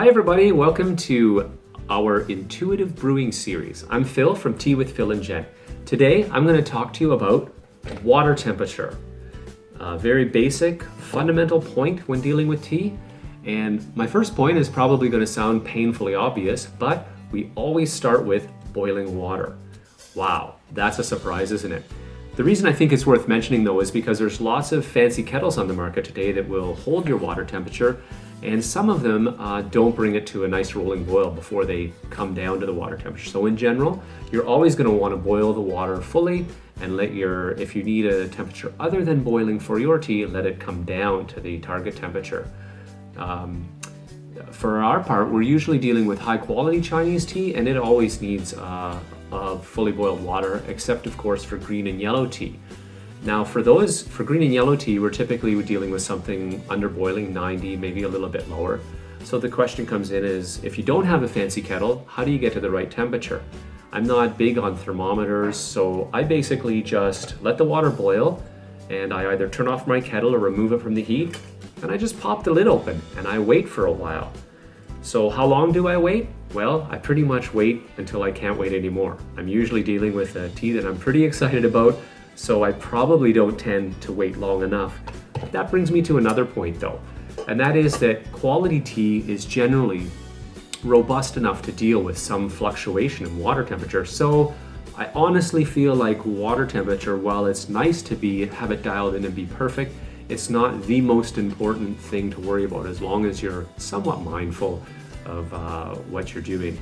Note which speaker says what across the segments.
Speaker 1: everybody, welcome to our Intuitive Brewing series. I'm Phil from Tea with Phil and Jen. Today I'm going to talk to you about water temperature. A very basic, fundamental point when dealing with tea. And my first point is probably going to sound painfully obvious, but we always start with boiling water. Wow, that's a surprise, isn't it? The reason I think it's worth mentioning though is because there's lots of fancy kettles on the market today that will hold your water temperature, and some of them don't bring it to a nice rolling boil before they come down to the water temperature. So in general, you're always going to want to boil the water fully and if you need a temperature other than boiling for your tea, let it come down to the target temperature. For our part, we're usually dealing with high quality Chinese tea, and it always needs of fully boiled water, except of course for green and yellow tea. Now for green and yellow tea, we're typically dealing with something under boiling, 90, maybe a little bit lower. So the question comes in is, if you don't have a fancy kettle, how do you get to the right temperature? I'm not big on thermometers, so I basically just let the water boil, and I either turn off my kettle or remove it from the heat, and I just pop the lid open and I wait for a while. So how long do I wait? Well, I pretty much wait until I can't wait anymore. I'm usually dealing with a tea that I'm pretty excited about, so I probably don't tend to wait long enough. That brings me to another point though, and that is that quality tea is generally robust enough to deal with some fluctuation in water temperature. So I honestly feel like water temperature, while it's nice to have it dialed in and be perfect, it's not the most important thing to worry about as long as you're somewhat mindful of what you're doing.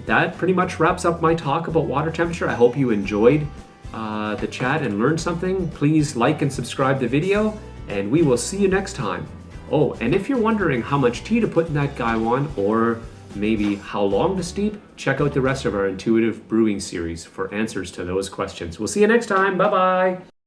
Speaker 1: That pretty much wraps up my talk about water temperature. I hope you enjoyed the chat and learned something. Please like and subscribe the video, and we will see you next time. Oh, and if you're wondering how much tea to put in that gaiwan, or maybe how long to steep, check out the rest of our Intuitive Brewing series for answers to those questions. We'll see you next time. Bye-bye.